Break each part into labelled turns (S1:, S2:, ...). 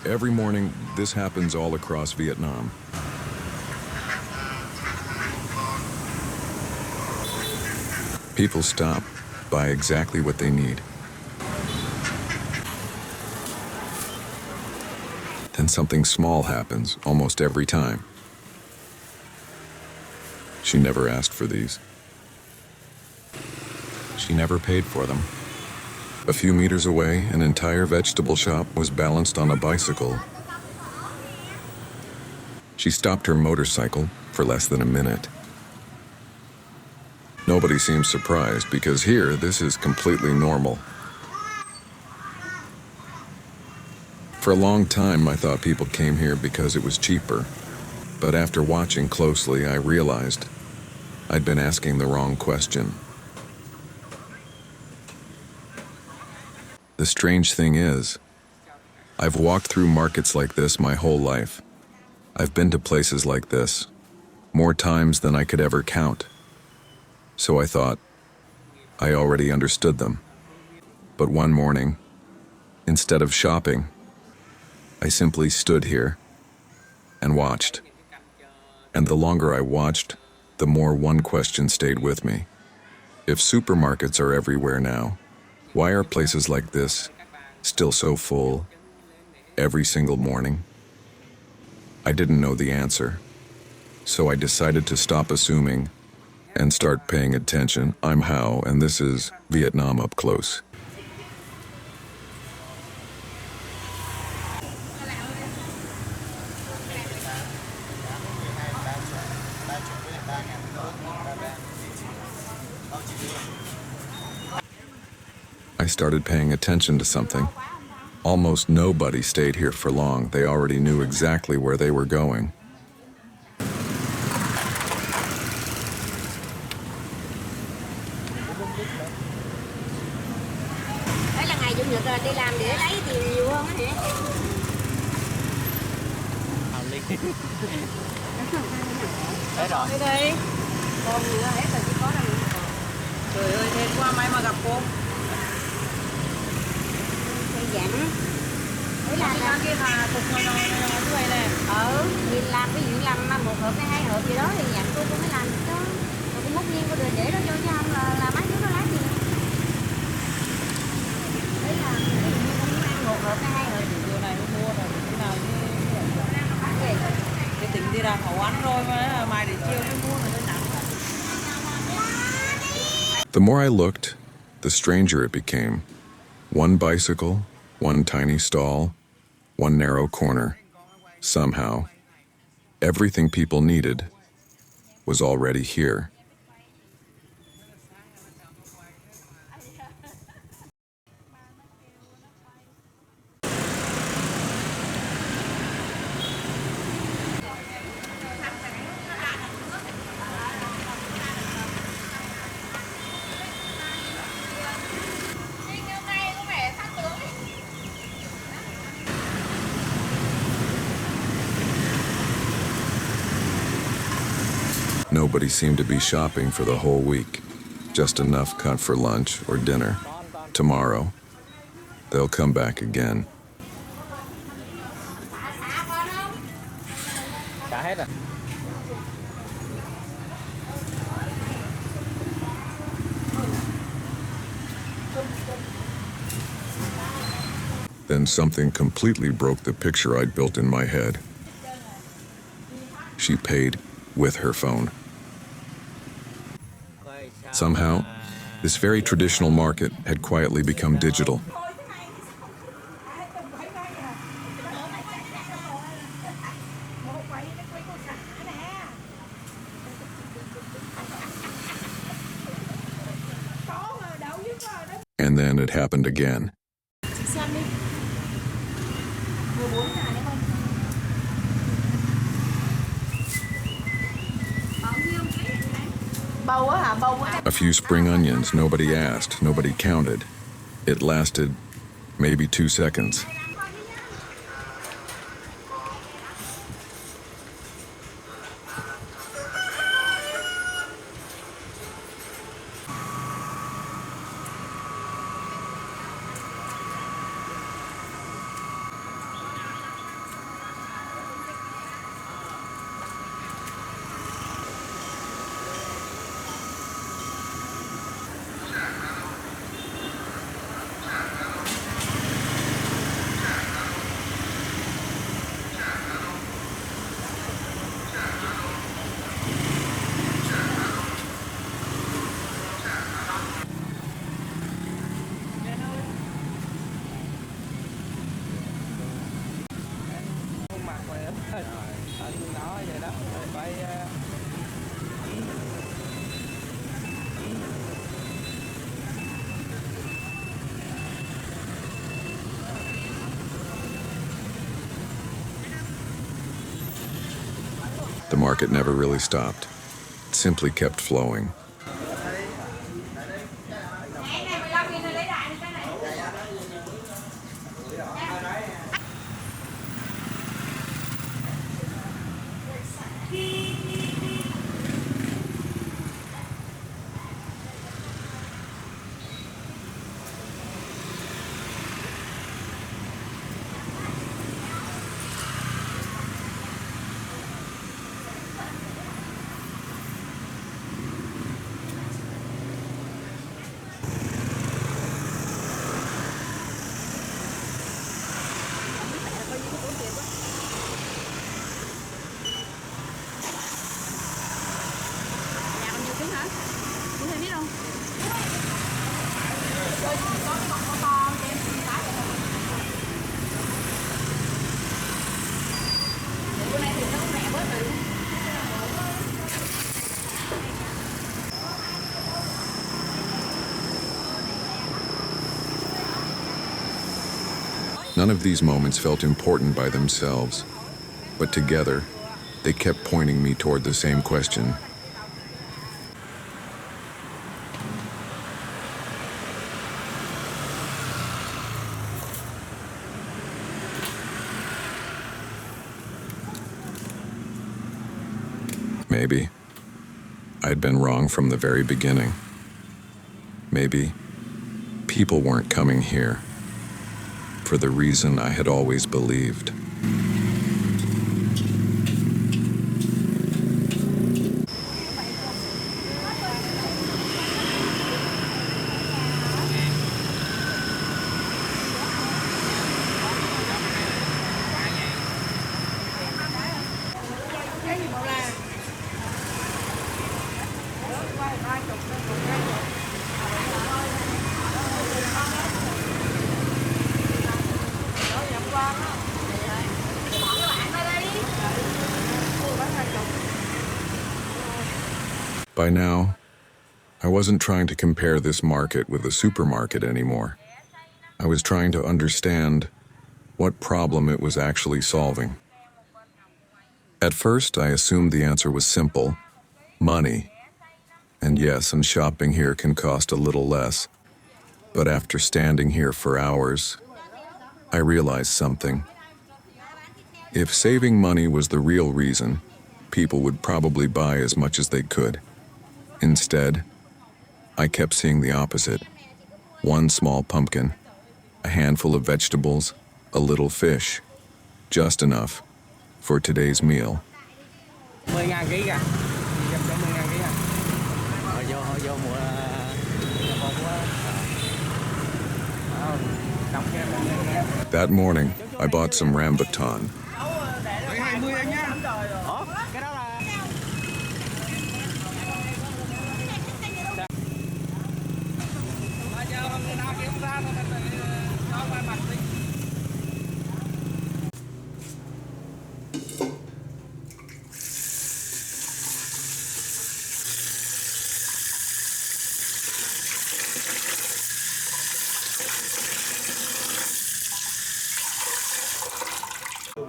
S1: Every morning, this happens all across Vietnam. People stop, buy exactly what they need. Then something small happens almost every time. She never asked for these. She never paid for them. A few meters away, an entire vegetable shop was balanced on a bicycle. She stopped her motorcycle for less than a minute. Nobody seems surprised because here, this is completely normal. For a long time, I thought people came here because it was cheaper. But after watching closely, I realized I'd been asking the wrong question. The strange thing is, I've walked through markets like this my whole life. I've been to places like this more times than I could ever count. So I thought I already understood them. But one morning, instead of shopping, I simply stood here and watched. And the longer I watched, the more one question stayed with me. If supermarkets are everywhere now, why are places like this still so full every single morning? I didn't know the answer, so I decided to stop assuming and start paying attention. I'm Hao, and this is Vietnam Up Close. I started paying attention to something. Almost nobody stayed here for long. They already knew exactly where they were going.
S2: Đấy là ngày chủ nhật đi làm để lấy tiền nhiều hơn á hả? Đấy rồi. Đi đi. Con gì hết rồi chỉ có đâu. Trời ơi, hên quá may mà gặp cô. Dặn. Đấy là kia mà cục ngồi như vậy nè. Thì làm ví dụ làm một hộp hay hai hộp gì đó thì dặn cô mới làm chứ. Rồi cô múc nhiên cô để đó cho chứ không là mấy đứa nó lấy gì. Đấy là ví dụ như cô muốn ăn một hộp hay hai hộp. Điều này cô mua rồi thế nào như cái tính đi ra khẩu ăn rồi mà mai để chiều mới mua rồi nặng.
S1: The more I looked, the stranger it became. One bicycle, one tiny stall, one narrow corner. Somehow, everything people needed was already here. Nobody seemed to be shopping for the whole week, just enough cut for lunch or dinner. Tomorrow, they'll come back again. Then something completely broke the picture I'd built in my head. She paid with her phone. Somehow, this very traditional market had quietly become digital. And then it happened again. A few spring onions, nobody asked, nobody counted. It lasted maybe 2 seconds. The market never really stopped. It simply kept flowing. None of these moments felt important by themselves, but together, they kept pointing me toward the same question. Maybe I'd been wrong from the very beginning. Maybe people weren't coming here for the reason I had always believed. By now, I wasn't trying to compare this market with a supermarket anymore. I was trying to understand what problem it was actually solving. At first, I assumed the answer was simple: money. And yes, and shopping here can cost a little less. But after standing here for hours, I realized something. If saving money was the real reason, people would probably buy as much as they could. Instead, I kept seeing the opposite. One small pumpkin, a handful of vegetables, a little fish. Just enough for today's meal.
S3: 10.000 ký kìa. 10.000 ký kìa. Vô mùa
S1: That morning, I bought some rambutan.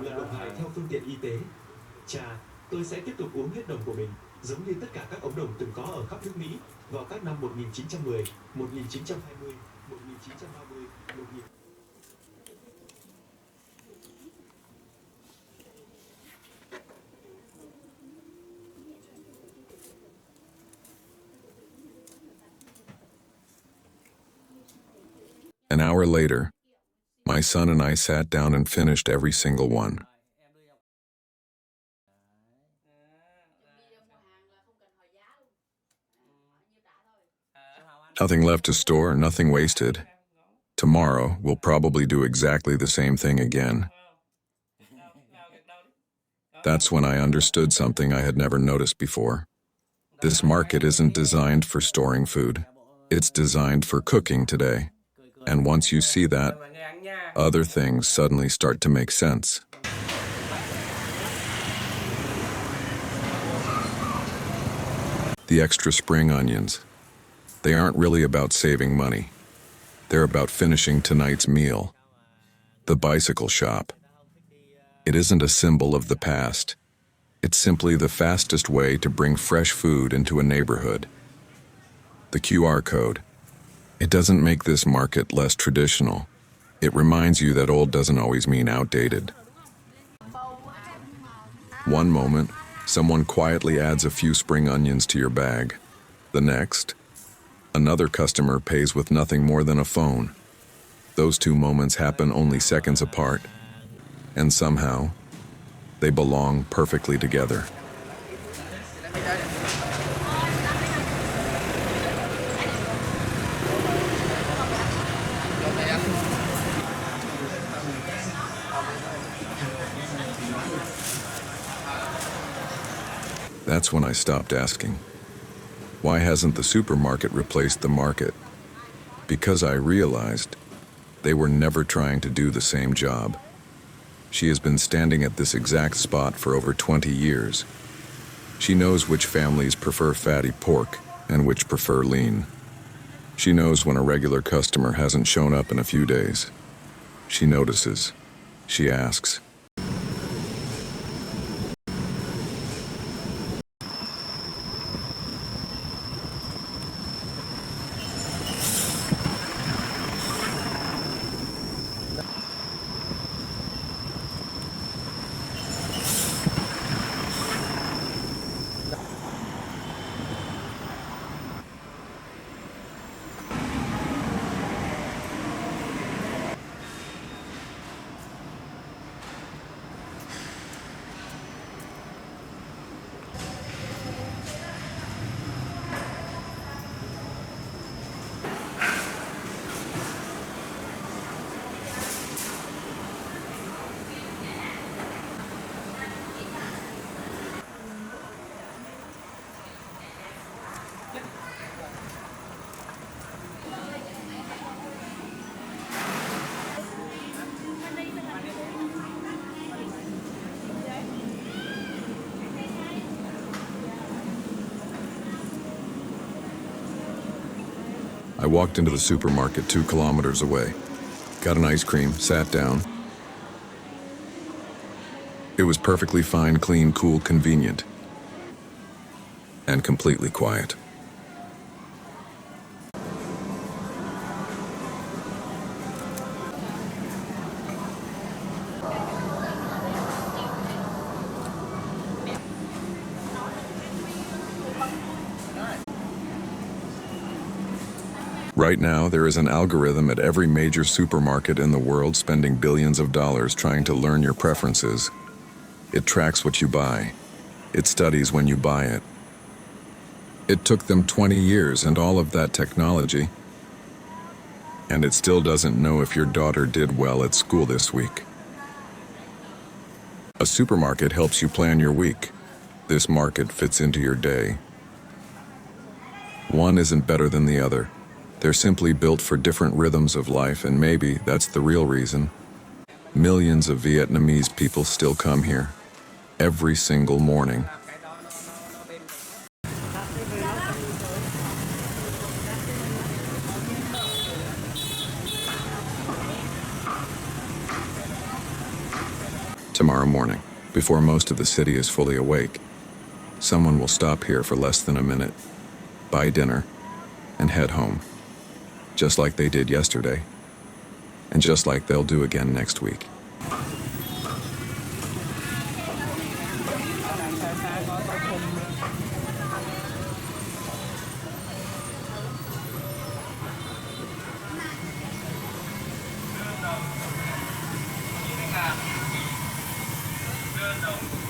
S4: Là độc hại theo phương tiện y tế. Chà, tôi sẽ tiếp tục uống hết đồng của mình, giống như tất cả các ống đồng từng có ở khắp nước Mỹ vào các năm 1910, 1920, 1930, 1000.
S1: An hour later, my son and I sat down and finished every single one. Nothing left to store, nothing wasted. Tomorrow, we'll probably do exactly the same thing again. That's when I understood something I had never noticed before. This market isn't designed for storing food. It's designed for cooking today. And once you see that, other things suddenly start to make sense. The extra spring onions. They aren't really about saving money. They're about finishing tonight's meal. The bicycle shop. It isn't a symbol of the past. It's simply the fastest way to bring fresh food into a neighborhood. The QR code. It doesn't make this market less traditional. It reminds you that old doesn't always mean outdated. One moment, someone quietly adds a few spring onions to your bag. The next, another customer pays with nothing more than a phone. Those two moments happen only seconds apart, and somehow, they belong perfectly together. That's when I stopped asking, why hasn't the supermarket replaced the market? Because I realized they were never trying to do the same job. She has been standing at this exact spot for over 20 years. She knows which families prefer fatty pork and which prefer lean. She knows when a regular customer hasn't shown up in a few days. She notices. She asks. I walked into the supermarket 2 kilometers away, got an ice cream, sat down. It was perfectly fine, clean, cool, convenient, and completely quiet. Right now, there is an algorithm at every major supermarket in the world spending billions of dollars trying to learn your preferences. It tracks what you buy. It studies when you buy it. It took them 20 years and all of that technology, and it still doesn't know if your daughter did well at school this week. A supermarket helps you plan your week. This market fits into your day. One isn't better than the other. They're simply built for different rhythms of life, and maybe that's the real reason. Millions of Vietnamese people still come here, every single morning. Tomorrow morning, before most of the city is fully awake, someone will stop here for less than a minute, buy dinner, and head home. Just like they did yesterday, and just like they'll do again next week.
S5: Đơn đồng